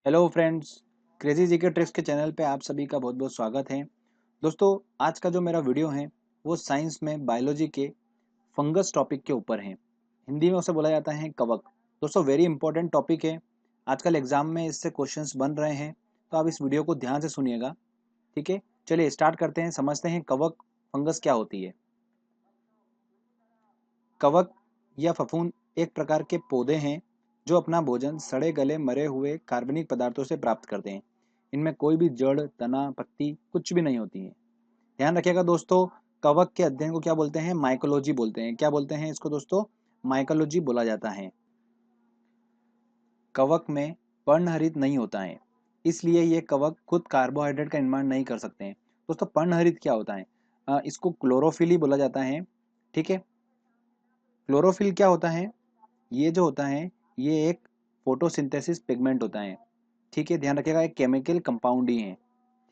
Hello friends, crazy GK tricks के channel पे आप सभी का बहुत बहुत स्वागत है। दोस्तों, आज का जो मेरा वीडियो है वो साइंस में बायोलॉजी के फंगस टॉपिक के ऊपर है। हिंदी में उसे बोला जाता है कवक। दोस्तों, वेरी इंपॉर्टेंट टॉपिक है। आजकल एग्जाम में इससे क्वेश्चंस बन रहे हैं, तो आप इस वीडियो को ध्यान से सुनिएगा। ठीक है, चलिए स्टार्ट करते हैं, समझते हैं कवक फंगस क्या होती है। कवक या फफूंद एक प्रकार के पौधे हैं जो अपना भोजन सड़े गले मरे हुए कार्बनिक पदार्थों से प्राप्त करते हैं। इनमें कोई भी जड़, तना, पत्ती कुछ भी नहीं होती है। ध्यान रखिएगा दोस्तों, कवक के अध्ययन को क्या बोलते हैं? माइकोलॉजी बोलते हैं। क्या बोलते हैं इसको दोस्तों? माइकोलॉजी बोला जाता है। कवक में पर्णहरित नहीं होता है, इसलिए ये कवक खुद कार्बोहाइड्रेट का निर्माण नहीं कर सकते हैं। दोस्तों, पर्णहरित क्या होता है? इसको क्लोरोफिल ही बोला जाता है। ठीक है, क्लोरोफिल क्या होता है? ये जो होता है ये एक फोटोसिंथेसिस पिगमेंट होता है। ठीक है, ध्यान रखिएगा, एक केमिकल कंपाउंड ही है।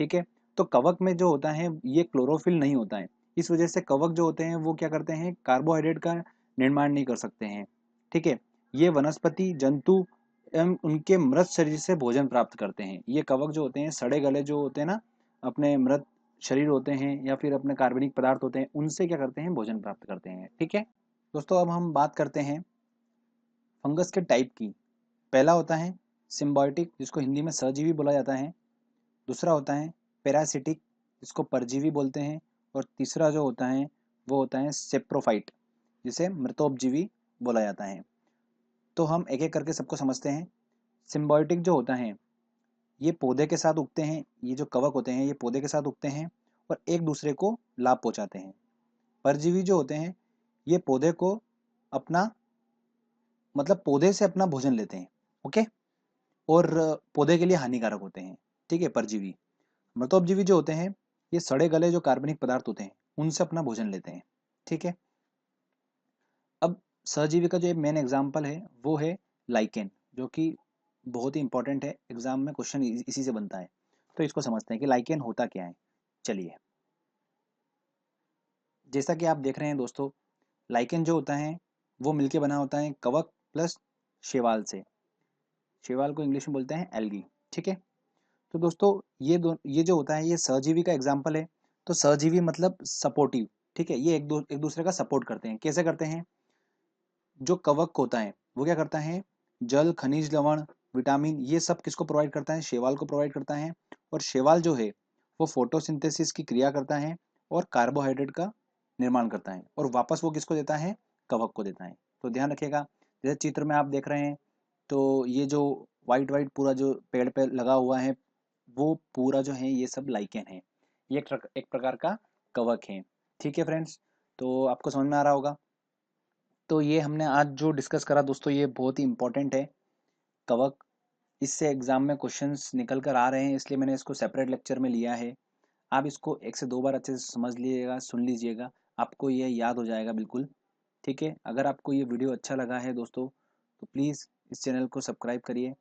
ठीक है, तो कवक में जो होता है ये क्लोरोफिल नहीं होता है। इस वजह से कवक जो होते हैं वो क्या करते हैं? कार्बोहाइड्रेट का निर्माण नहीं कर सकते हैं। ठीक है, ये वनस्पति, जंतु एवं उनके मृत शरीर से भोजन प्राप्त करते हैं। ये कवक जो होते हैं, सड़े गले जो होते हैं ना, अपने मृत शरीर होते हैं या फिर अपने कार्बनिक पदार्थ होते हैं, उनसे क्या करते हैं? भोजन प्राप्त करते हैं। ठीक है दोस्तों, अब हम बात करते हैं फंगस के टाइप की। पहला होता है सिम्बायोटिक, जिसको हिंदी में सहजीवी बोला जाता है। दूसरा होता है पैरासिटिक, जिसको परजीवी बोलते हैं। और तीसरा जो होता है वो होता है सेप्रोफाइट, जिसे मृतोपजीवी बोला जाता है। तो हम एक एक करके सबको समझते हैं। सिम्बायोटिक जो होता है ये पौधे के साथ उगते हैं। ये जो कवक होते हैं ये पौधे के साथ उगते हैं और एक दूसरे को लाभ पहुंचाते हैं। परजीवी जो होते हैं ये पौधे को अपना मतलब पौधे से अपना भोजन लेते हैं। ओके, और पौधे के लिए हानिकारक होते हैं। ठीक है, परजीवी। मृतोपजीवी जो होते हैं ये सड़े गले जो कार्बनिक पदार्थ होते हैं उनसे अपना भोजन लेते हैं। ठीक है, अब सहजीवी का जो मेन एग्जाम्पल है वो है लाइकेन, जो कि बहुत ही इंपॉर्टेंट है। एग्जाम में क्वेश्चन इसी से बनता है। तो इसको समझते हैं कि लाइकेन होता क्या है। चलिए, जैसा कि आप देख रहे हैं दोस्तों, लाइकेन जो होता है वो मिलके बना होता है कवक प्लस शैवाल से। शैवाल को इंग्लिश में बोलते हैं एल्गी। ठीक है, तो दोस्तों ये जो होता है ये सहजीवी का एग्जाम्पल है। तो सहजीवी मतलब सपोर्टिव। ठीक है, ये एक दूसरे का सपोर्ट करते हैं। कैसे करते हैं? जो कवक होता है वो क्या करता है? जल, खनिज लवण, विटामिन ये सब किसको प्रोवाइड करता है? शैवाल को प्रोवाइड करता है। और शैवाल जो है वो फोटोसिंथेसिस की क्रिया करता है और कार्बोहाइड्रेट का निर्माण करता है, और वापस वो किसको देता है? कवक को देता है। तो ध्यान रखिएगा, जैसे चित्र में आप देख रहे हैं, तो ये जो वाइट वाइट पूरा जो पेड़ पे लगा हुआ है वो पूरा जो है ये सब लाइकेन है। ये एक प्रकार का कवक है। ठीक है फ्रेंड्स, तो आपको समझ में आ रहा होगा। तो ये हमने आज जो डिस्कस करा दोस्तों ये बहुत ही इंपॉर्टेंट है, कवक। इससे एग्जाम में क्वेश्चंस निकल कर आ रहे हैं, इसलिए मैंने इसको सेपरेट लेक्चर में लिया है। आप इसको एक से दो बार अच्छे से समझ लीजिएगा, सुन लीजिएगा, आपको ये याद हो जाएगा बिल्कुल। ठीक है, अगर आपको ये वीडियो अच्छा लगा है दोस्तों तो प्लीज़ इस चैनल को सब्सक्राइब करिए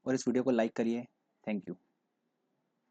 और इस वीडियो को लाइक करिए। Thank you.